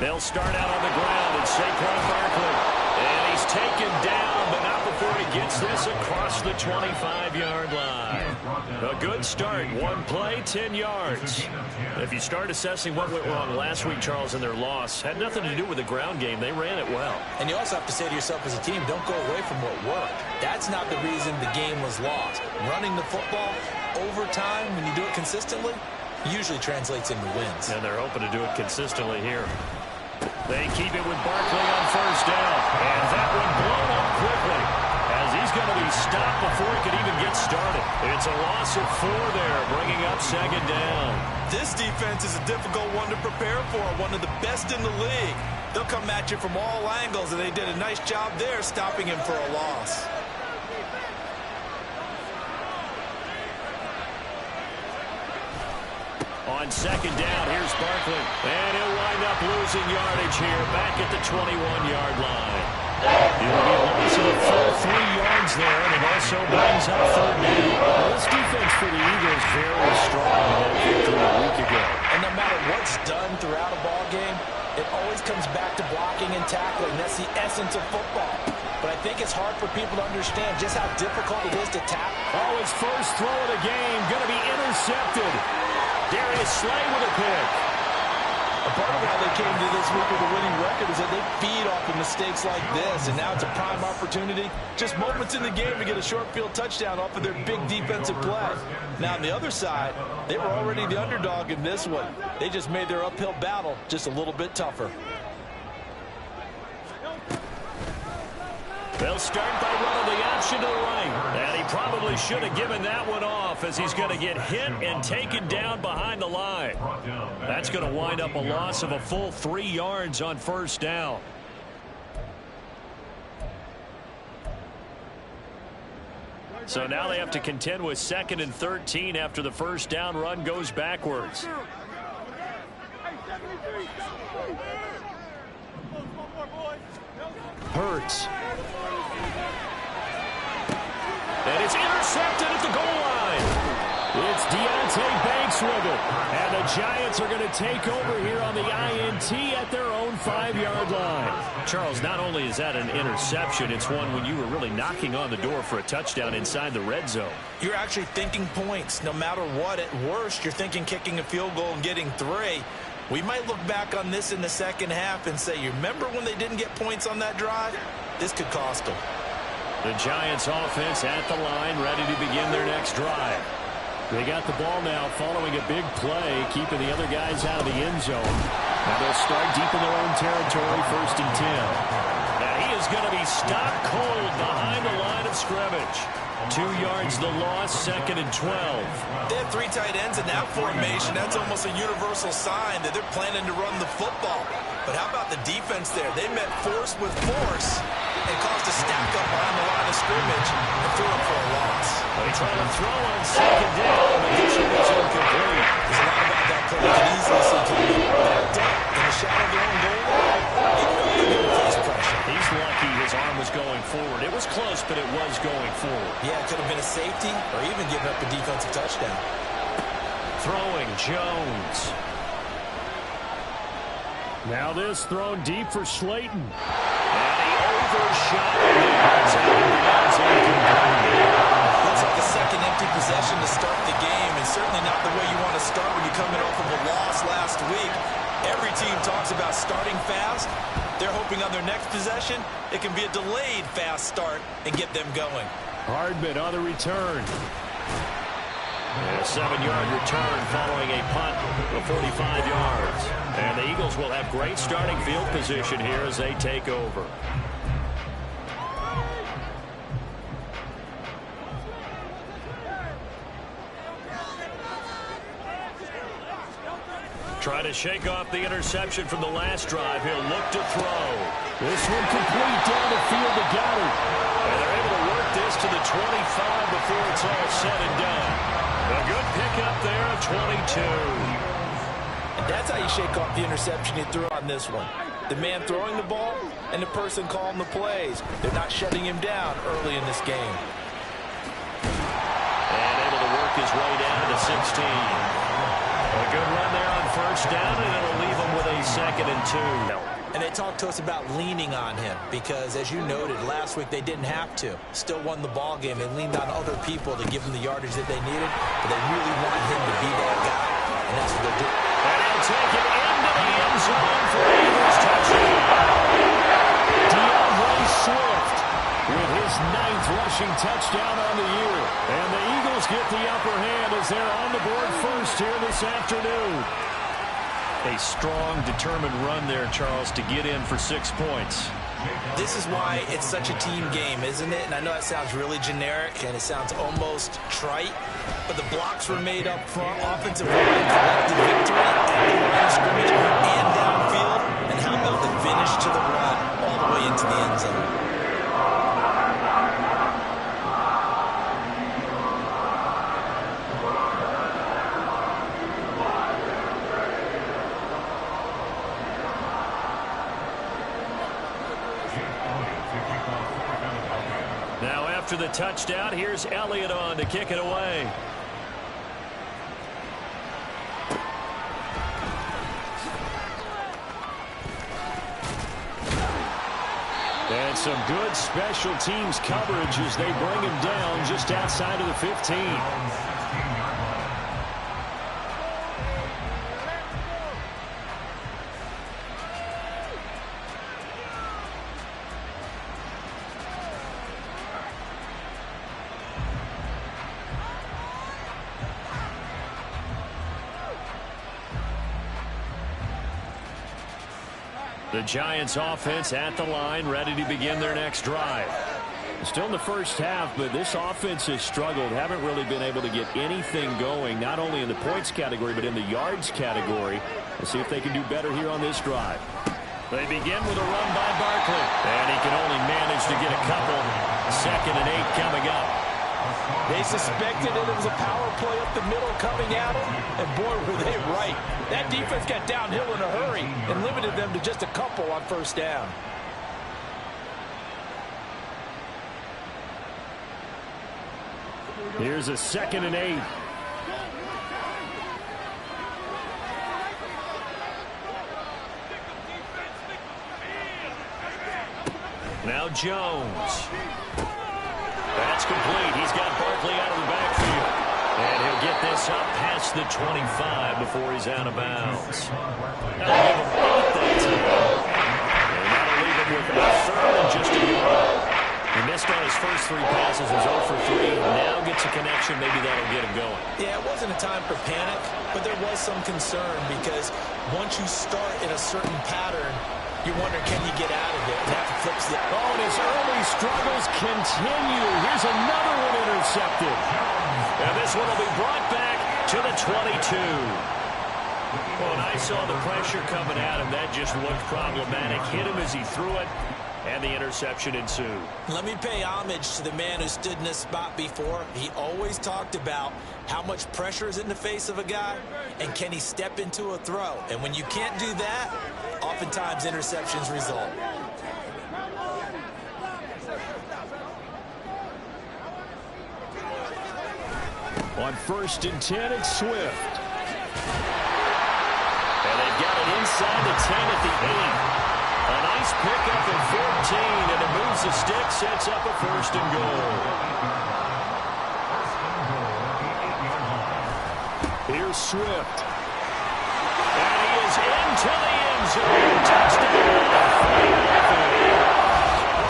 They'll start out on the ground, and Saquon Barkley. And he's taken down, but not before he gets this across the 25-yard line. A good start. One play, 10 yards. If you start assessing what went wrong last week, Charles, in their loss, had nothing to do with the ground game. They ran it well. And you also have to say to yourself as a team, don't go away from what worked. That's not the reason the game was lost. Running the football over time, when you do it consistently, usually translates into wins. And they're hoping to do it consistently here. They keep it with Barkley on first down. And that one blown up quickly as he's going to be stopped before he can even get started. It's a loss of 4 there, bringing up second down. This defense is a difficult one to prepare for, one of the best in the league. They'll come at you from all angles, and they did a nice job there stopping him for a loss. On second down, here's Barkley. And he'll wind up losing yardage here back at the 21-yard line. It'll be a loss of a full 3 yards there, and it also brings up third down. This defense for the Eagles very strong in that victory a week ago. And no matter what's done throughout a ball game, it always comes back to blocking and tackling. That's the essence of football. But I think it's hard for people to understand just how difficult it is to tackle. Oh, his first throw of the game going to be intercepted. Darius Slay with a pick. A part of how they came to this week with a winning record is that they feed off of mistakes like this, and now it's a prime opportunity. Just moments in the game to get a short field touchdown off of their big defensive play. Now, on the other side, they were already the underdog in this one. They just made their uphill battle just a little bit tougher. They'll start by running the option to the right. And he probably should have given that one off as he's going to get hit and taken down behind the line. That's going to wind up a loss of a full 3 yards on first down. So now they have to contend with 2nd and 13 after the first down run goes backwards. Hurts. And it's intercepted at the goal line. It's Deontay Banks with it. And the Giants are going to take over here on the INT at their own 5-yard line. Charles, not only is that an interception, it's one when you were really knocking on the door for a touchdown inside the red zone. You're actually thinking points. No matter what, at worst, you're thinking kicking a field goal and getting 3. We might look back on this in the second half and say, you remember when they didn't get points on that drive? This could cost them. The Giants offense at the line, ready to begin their next drive. They got the ball now following a big play, keeping the other guys out of the end zone. Now they'll start deep in their own territory, 1st and 10. And he is going to be stopped cold behind the line of scrimmage. 2 yards the loss, 2nd and 12. They have 3 tight ends in that formation. That's almost a universal sign that they're planning to run the football. But how about the defense there? They met force with force and caused a stack up behind the line of scrimmage and threw it for a loss. They try to throw on 2nd down, but this one is incomplete. There's a lot about that play. You can easily see Tony backed up in the shadow of their own goal line. He really didn't face pressure. He's lucky his arm was going forward. It was close, but it was going forward. Yeah, it could have been a safety or even giving up a defensive touchdown. Throwing Jones. Now this thrown deep for Slayton. And he overshot it. Looks like a second empty possession to start the game, and certainly not the way you want to start when you're coming off of a loss last week. Every team talks about starting fast. They're hoping on their next possession, it can be a delayed fast start and get them going. Hardman on the return. And a 7-yard return following a punt of 45 yards. And the Eagles will have great starting field position here as they take over. Try to shake off the interception from the last drive. He'll look to throw. This one complete down the field to Goddard. And they're able to work this to the 25 before it's all said and done. A good pickup there of 22. And that's how you shake off the interception he threw on this one. The man throwing the ball and the person calling the plays. They're not shutting him down early in this game. And able to work his way down to 16. A good run there on first down, and it'll leave them with a 2nd and 2. And they talked to us about leaning on him because, as you noted, last week they didn't have to. Still won the ball game. They leaned on other people to give them the yardage that they needed, but they really want him to be that guy, and that's what they're doing. And he'll take it into the end zone for an Eagles touchdown. DeAndre Swift with his 9th rushing touchdown on the year. And the Eagles get the upper hand as they're on the board first here this afternoon. A strong, determined run there, Charles, to get in for 6 points. This is why it's such a team game, isn't it? And I know that sounds really generic, and it sounds almost trite, but the blocks were made up front. Offensive line collected victory at the line of scrimmage and downfield. And how about the finish to the run all the way into the end zone? Now after the touchdown, here's Elliott on to kick it away. And some good special teams coverage as they bring him down just outside of the 15. The Giants offense at the line, ready to begin their next drive. Still in the first half, but this offense has struggled. Haven't really been able to get anything going, not only in the points category, but in the yards category. We'll see if they can do better here on this drive. They begin with a run by Barkley, and he can only manage to get a couple. 2nd and 8 coming up. They suspected it was a power play up the middle coming at them, and boy, were they right. That defense got downhill in a hurry and limited them to just a couple on first down. Here's a 2nd and 8. Now Jones. That's complete. He's got Barkley out of the backfield. And he'll get this up past the 25 before he's out of bounds. That'll give him 8 that time. And that'll leave him with a 3rd and just a yard. He missed on his first 3 passes, was 0 for 3. Now gets a connection. Maybe that'll get him going. Yeah, it wasn't a time for panic, but there was some concern because once you start in a certain pattern, you're wondering, can you get out of it? And that flips the... Oh, and his early struggles continue. Here's another one intercepted. And this one will be brought back to the 22. Well, and I saw the pressure coming at him. That just looked problematic. Hit him as he threw it, and the interception ensued. Let me pay homage to the man who stood in this spot before. He always talked about how much pressure is in the face of a guy, and can he step into a throw? And when you can't do that, oftentimes interceptions result. On 1st and 10, it's Swift. And they've got it inside the 10 at the 8. A nice pickup at 14, and it moves the stick, sets up a 1st and goal. Here's Swift. And he is into the end zone. Touchdown.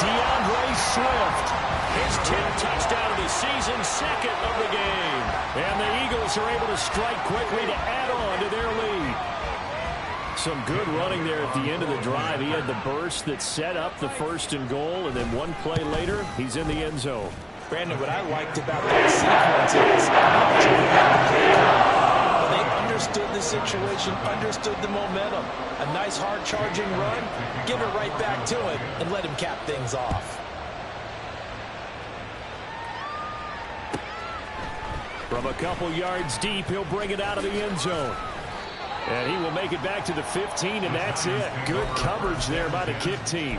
DeAndre Swift. His 10th touchdown of the season, 2nd of the game. And the Eagles are able to strike quickly to add on to their lead. Some good running there at the end of the drive. He had the burst that set up the 1st and goal, and then one play later, he's in the end zone. Brandon, what I liked about that sequence is how much of the play clock. They understood the situation, understood the momentum. A nice hard charging run, give it right back to him, and let him cap things off. From a couple yards deep, he'll bring it out of the end zone. And he will make it back to the 15, and that's it. Good coverage there by the kick team.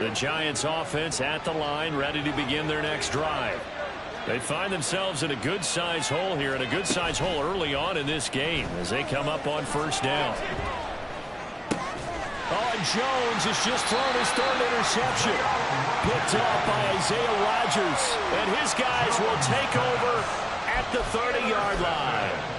The Giants offense at the line, ready to begin their next drive. They find themselves in a good-sized hole here, and a good-sized hole early on in this game as they come up on first down. Oh, and Jones has just thrown his third interception. Picked off by Isaiah Rodgers, and his guys will take over at the 30-yard line.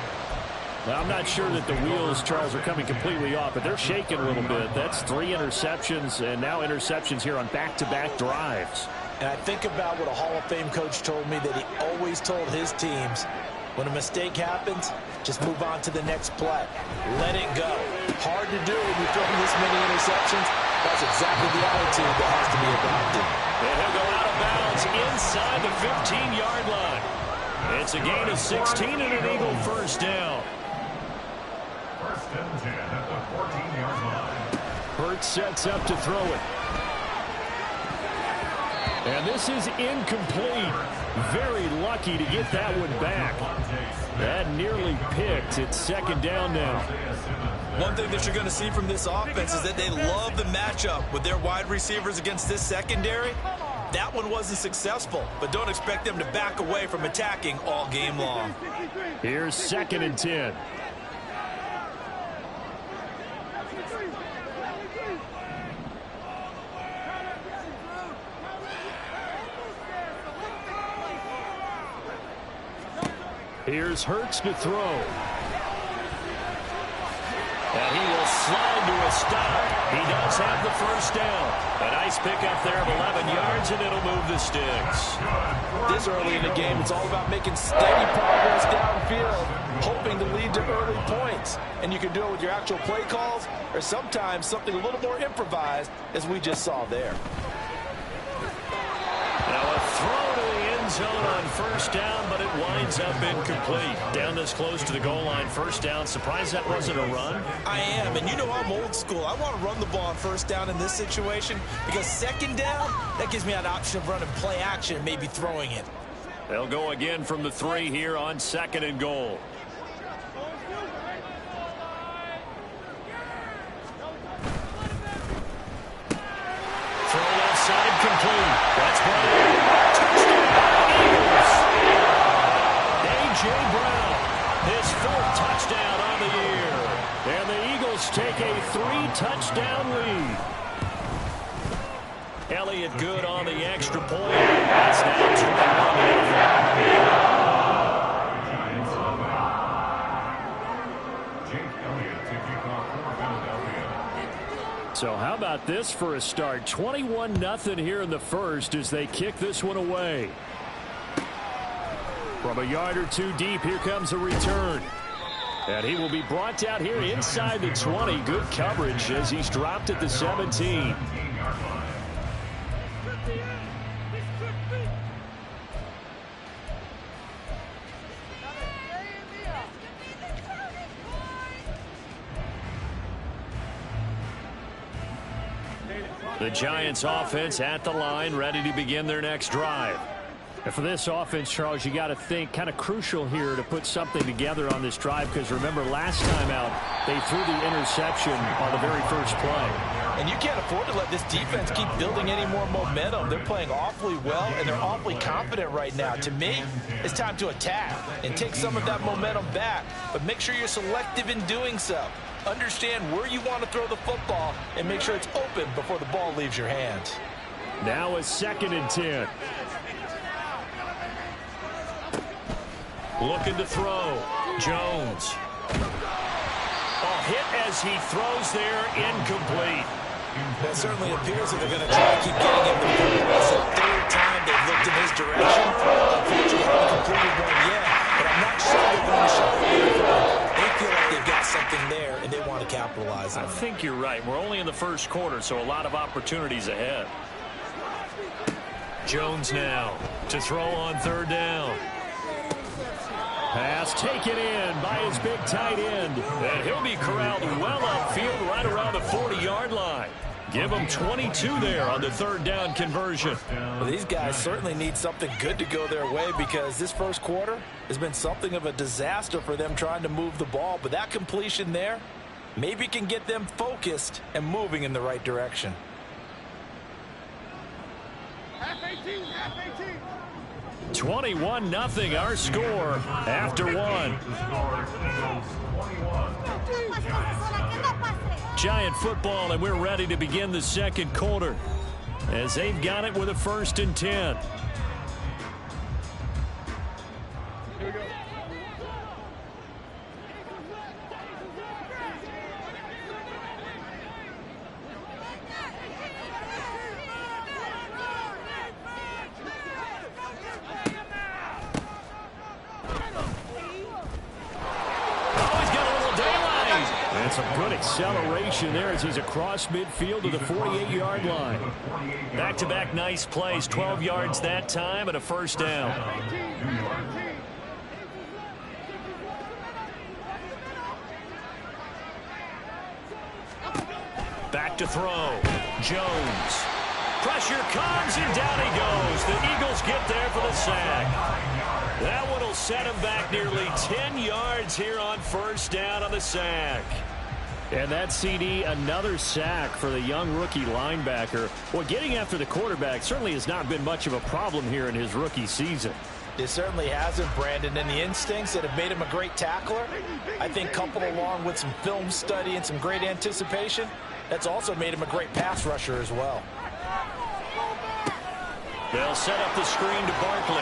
Now, I'm not sure that the wheels, Charles, are coming completely off, but they're shaking a little bit. That's 3 interceptions, and now interceptions here on back-to-back drives. And I think about what a Hall of Fame coach told me that he always told his teams, when a mistake happens, just move on to the next play. Let it go. Hard to do when you're throwing this many interceptions. That's exactly the attitude that has to be adopted. And he'll go out of bounds inside the 15-yard line. It's a gain of 16 and an Eagle first down. First and 10 at the 14-yard line. Hurts sets up to throw it. And this is incomplete. Very lucky to get that one back. That nearly picked. It's second down now. One thing that you're going to see from this offense is that they love the matchup with their wide receivers against this secondary. That one wasn't successful, but don't expect them to back away from attacking all game long. Here's second and 10. Here's Hurts to throw. And he will slide to a stop. He does have the first down. A nice pickup there of 11 yards, and it'll move the sticks. This early in the game, it's all about making steady progress downfield, hoping to lead to early points. And you can do it with your actual play calls, or sometimes something a little more improvised, as we just saw there. Now a throw to the end zone on first down, but it winds up incomplete. Down this close to the goal line, first down. Surprised that wasn't a run? I am, and you know I'm old school. I want to run the ball on first down in this situation because second down, that gives me an option of running play action and maybe throwing it. They'll go again from the 3 here on second and goal. Throw left side complete. That's Brown. Touchdown, Eagles. A.J. Brown, his 4th touchdown on the year. And the Eagles take a 3-touchdown lead. Elliott good on the extra point. That's now 21-0. So how about this for a start? 21-0 here in the first as they kick this one away. From a yard or two deep, here comes a return. And he will be brought down here inside the 20. Good coverage as he's dropped at the 17. The Giants offense at the line, ready to begin their next drive. And for this offense, Charles, you got to think kind of crucial here to put something together on this drive, because remember last time out they threw the interception on the very first play. And you can't afford to let this defense keep building any more momentum. They're playing awfully well, and they're awfully confident right now. To me, it's time to attack and take some of that momentum back, but make sure you're selective in doing so. Understand where you want to throw the football and make sure it's open before the ball leaves your hands. Now a second and 10. Looking to throw. Jones. Hit as he throws there, incomplete. It certainly appears that they're going to try to keep getting him the ball. It's the 3rd time they've looked in his direction. Unfortunately, haven't completed one yet, but I'm not sure they're going to show anything. They feel like they've got something there, and they want to capitalize on it. I think you're right. We're only in the first quarter, so a lot of opportunities ahead. Jones now to throw on 3rd down. Pass taken in by his big tight end. And he'll be corralled well upfield right around the 40-yard line. Give him 22 there on the 3rd down conversion. Well, these guys certainly need something good to go their way, because this first quarter has been something of a disaster for them trying to move the ball. But that completion there maybe can get them focused and moving in the right direction. 21-0 our score after one. Giant football, and we're ready to begin the second quarter as they've got it with a 1st and 10. Some good acceleration there as he's across midfield to the 48-yard line. Back-to-back nice plays, 12 yards that time and a 1st down. Back to throw. Jones. Pressure comes and down he goes. The Eagles get there for the sack. That one will set him back nearly 10 yards here on 1st down on the sack. And that CD, another sack for the young rookie linebacker. Well, getting after the quarterback certainly has not been much of a problem here in his rookie season. It certainly hasn't, Brandon, and the instincts that have made him a great tackler, I think coupled along with some film study and some great anticipation, that's also made him a great pass rusher as well. They'll set up the screen to Barkley.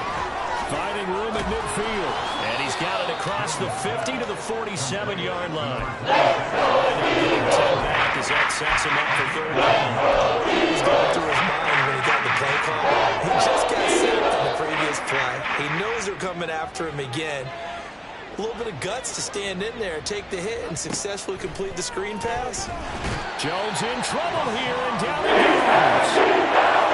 Finding room in midfield. And he's got it across the 50 to the 47-yard line. Getting 10 back as that sets him up for 3rd down. He was going through his mind when he got the play call. He just got sacked in the previous play. He knows they're coming after him again. A little bit of guts to stand in there, take the hit, and successfully complete the screen pass. Jones in trouble here, and down he goes.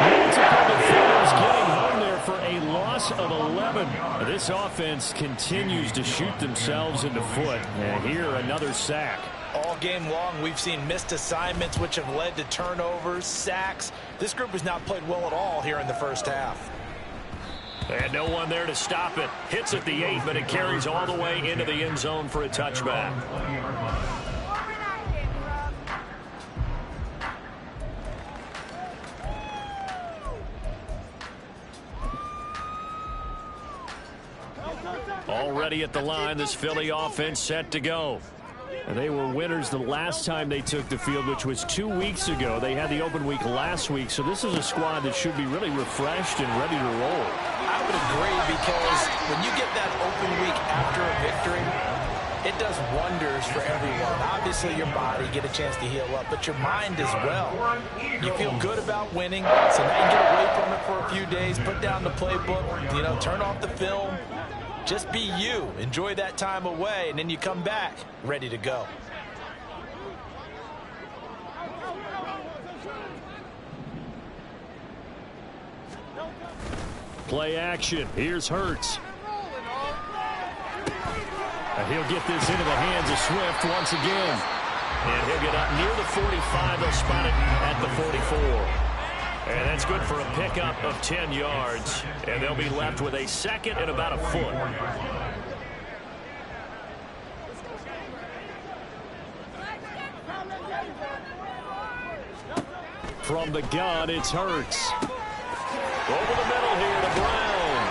Multiple defenders getting home there for a loss of 11. This offense continues to shoot themselves in the foot. And here, another sack. All game long, we've seen missed assignments, which have led to turnovers, sacks. This group has not played well at all here in the 1st half. And no one there to stop it. Hits at the 8, but it carries all the way into the end zone for a touchback. Already at the line, this Philly offense set to go. And they were winners the last time they took the field, which was 2 weeks ago. They had the open week last week, so this is a squad that should be really refreshed and ready to roll. I would agree, because when you get that open week after a victory, it does wonders for everyone. Obviously, your body, get a chance to heal up, but your mind as well. You feel good about winning, so now you get away from it for a few days, put down the playbook, turn off the film. Just be you. Enjoy that time away, and then you come back ready to go. Play action. Here's Hurts. And he'll get this into the hands of Swift once again. And he'll get up near the 45. They'll spot it at the 44. And that's good for a pickup of 10 yards. And they'll be left with a 2nd and about a foot. From the gun, it's Hurts. Over the middle here to Brown.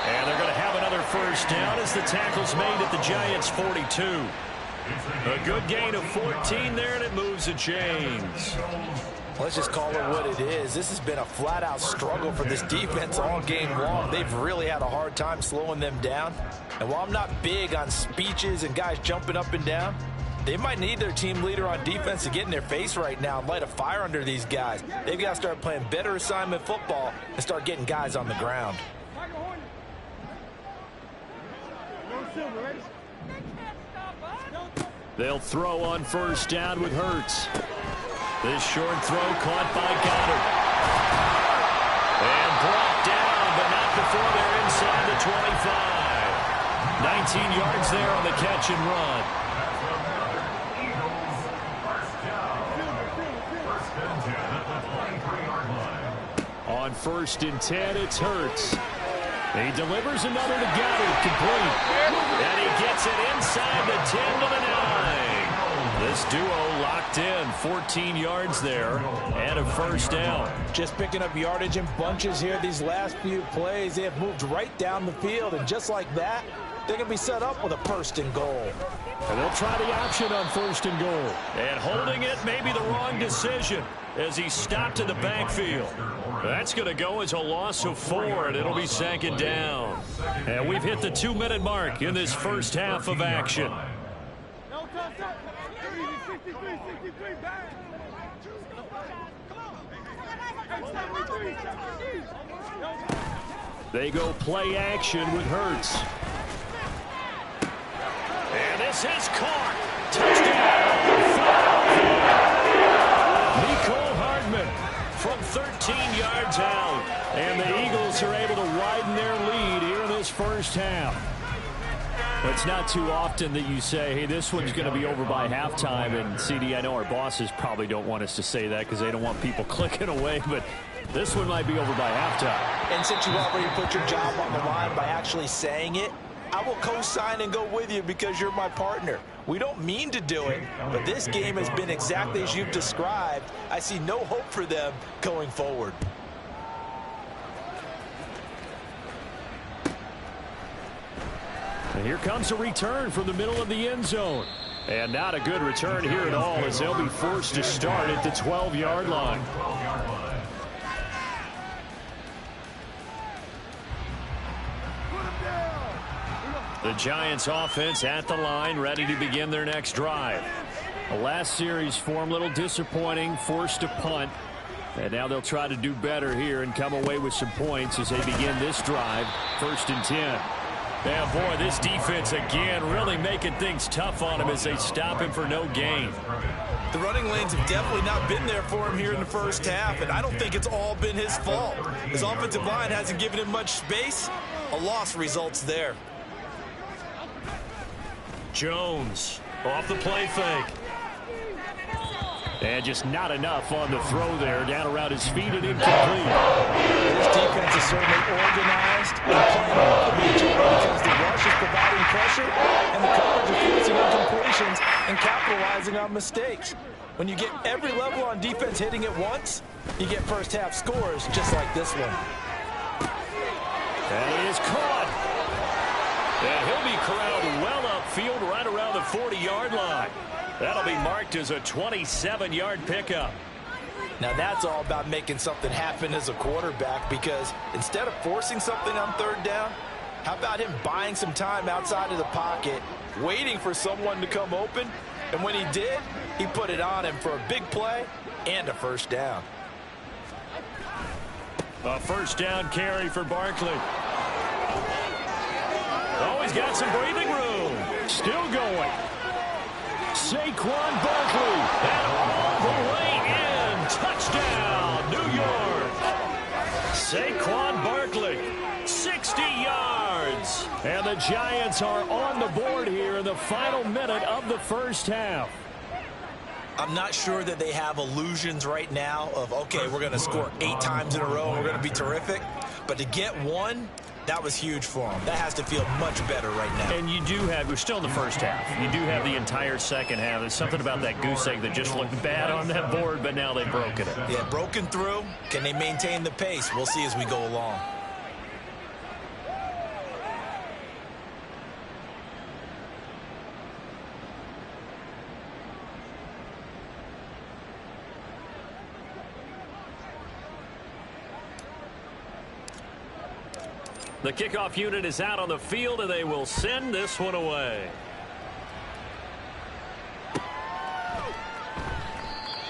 And they're going to have another 1st down as the tackle's made at the Giants' 42. A good gain of 14 there, and it moves the chains. Let's just call it what it is. This has been a flat-out struggle for this defense all game long. They've really had a hard time slowing them down. And while I'm not big on speeches and guys jumping up and down, they might need their team leader on defense to get in their face right now and light a fire under these guys. They've got to start playing better assignment football and start getting guys on the ground. They'll throw on 1st down with Hurts. This short throw caught by Goddard. And brought down, but not before they're inside the 25. 19 yards there on the catch and run. On 1st and 10, it's Hurts. He delivers another to Goddard, complete. And he gets it inside the 10 to the 9. This duo locked in, 14 yards there, and a first down. Just picking up yardage in bunches here these last few plays. They have moved right down the field, and just like that, they're going to be set up with a first and goal. And they'll try the option on first and goal. And holding it may be the wrong decision as he stopped in the backfield. That's going to go as a loss of 4, and it'll be second down. And we've hit the 2-minute mark in this first half of action. They go play action with Hurts. And this is caught. Touchdown. Nicole Hardman from 13 yards out. And the Eagles are able to widen their lead here in this first half. It's not too often that you say, hey, this one's going to be over by halftime. And, CD, I know our bosses probably don't want us to say that because they don't want people clicking away. But this one might be over by halftime. And since you already put your job on the line by actually saying it, I will co-sign and go with you because you're my partner. We don't mean to do it, but this game has been exactly as you've described. I see no hope for them going forward. And here comes a return from the middle of the end zone. And not a good return here at all as they'll be forced to start at the 12-yard line. The Giants offense at the line, ready to begin their next drive. The last series for them, a little disappointing, forced to punt. And now they'll try to do better here and come away with some points as they begin this drive, 1st and 10. Yeah, boy, this defense again really making things tough on him as they stop him for no gain. The running lanes have definitely not been there for him here in the first half, and I don't think it's all been his fault. His offensive line hasn't given him much space. A loss results there. Jones off the play fake. And just not enough on the throw there. Down around his feet and incomplete. This defense is certainly organized and playing well with each other because the rush is providing pressure and the coverage is forcing incompletions and capitalizing on mistakes. When you get every level on defense hitting at once, you get first half scores just like this one. And it is caught. And he'll be corralled well upfield right around the 40-yard line. That'll be marked as a 27-yard pickup. Now that's all about making something happen as a quarterback because instead of forcing something on 3rd down, how about him buying some time outside of the pocket, waiting for someone to come open, and when he did, he put it on him for a big play and a first down. A first down carry for Barkley. Oh, he's got some breathing room. Still going. Saquon Barkley. And all the way in. Touchdown, New York. Saquon Barkley, 60 yards. And the Giants are on the board here in the final minute of the first half. I'm not sure that they have illusions right now of, okay, we're going to score 8 times in a row and we're going to be terrific. But to get one, that was huge for them. That has to feel much better right now. And you do have, we're still in the first half. You do have the entire second half. There's something about that goose egg that just looked bad on that board, but now they've broken it. Yeah, broken through. Can they maintain the pace? We'll see as we go along. The kickoff unit is out on the field, and they will send this one away.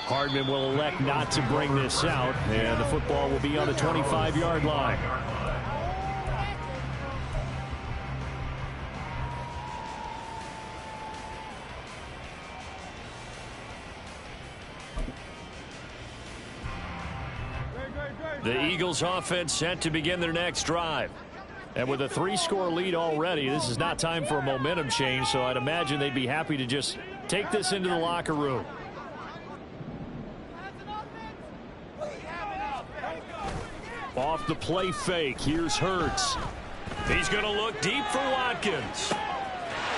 Hardman will elect not to bring this out, and the football will be on the 25-yard line. The Eagles offense set to begin their next drive. And with a 3-score lead already, this is not time for a momentum change, so I'd imagine they'd be happy to just take this into the locker room. Off the play fake, here's Hurts. He's going to look deep for Watkins.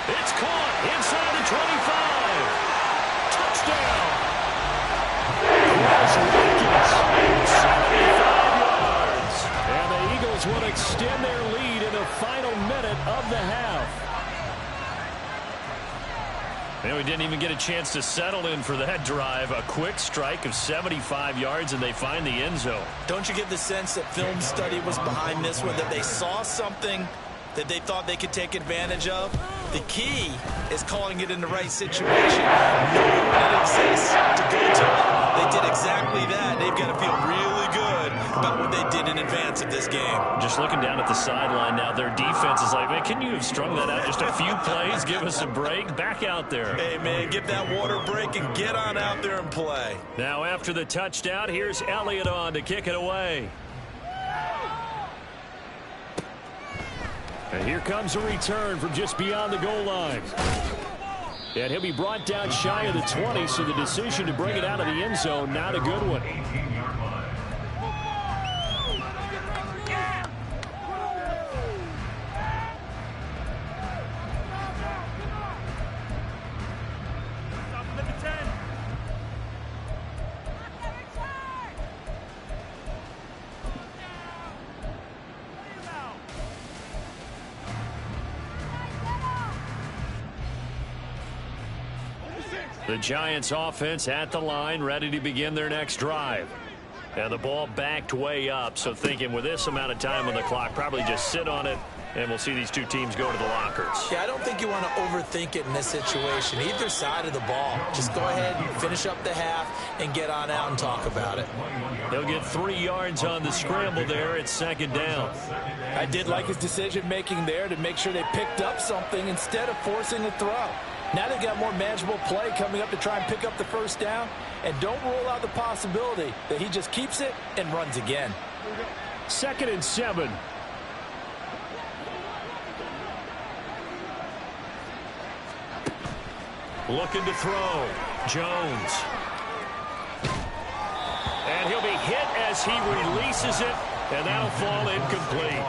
It's caught inside the 25. touchdown. Chris Watkins, 75 yards. And the Eagles will extend their lead in the final minute of the half. And we didn't even get a chance to settle in for that drive. A quick strike of 75 yards, and they find the end zone. Don't you get the sense that film study was behind this one, that they saw something that they thought they could take advantage of? The key is calling it in the right situation. Knowing when it exists to go to it. They did exactly that. They've got to feel really good about what they did in advance of this game. Just looking down at the sideline now, their defense is like, man, can you have strung that out just a few plays? Give us a break. Back out there. Hey, man, get that water break and get on out there and play. Now after the touchdown, here's Elliott on to kick it away. And here comes a return from just beyond the goal line. And he'll be brought down shy of the 20, so the decision to bring it out of the end zone, not a good one. 18-yard line. The Giants offense at the line, ready to begin their next drive. And the ball backed way up, so thinking with this amount of time on the clock, probably just sit on it, and we'll see these two teams go to the lockers. Yeah, I don't think you want to overthink it in this situation. Either side of the ball. Just go ahead and finish up the half and get on out and talk about it. They'll get 3 yards on the scramble there. It's second down. I did like his decision-making there to make sure they picked up something instead of forcing a throw. Now they've got more manageable play coming up to try and pick up the first down. And don't rule out the possibility that he just keeps it and runs again. 2nd and 7. Looking to throw. Jones. And he'll be hit as he releases it, and that'll fall incomplete.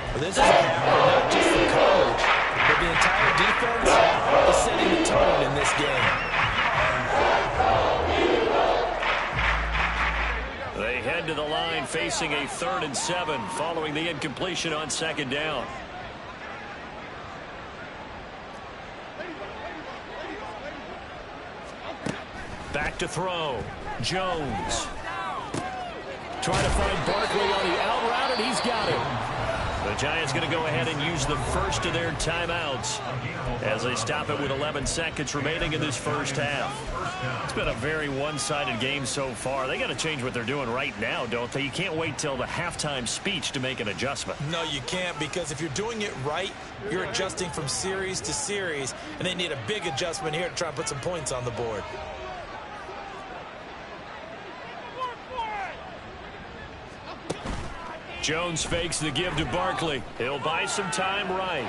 Well, this is a half where not just the coverage, but the entire defense is setting the tone in this game. They head to the line facing a 3rd and 7 following the incompletion on 2nd down. Back to throw. Jones. Trying to find Barkley on the out route, and he's got it. The Giants going to go ahead and use the first of their timeouts as they stop it with 11 seconds remaining in this first half. It's been a very one-sided game so far. They got to change what they're doing right now, don't they? You can't wait till the halftime speech to make an adjustment. No, you can't, because if you're doing it right, you're adjusting from series to series, and they need a big adjustment here to try and put some points on the board. Jones fakes the give to Barkley. He'll buy some time right.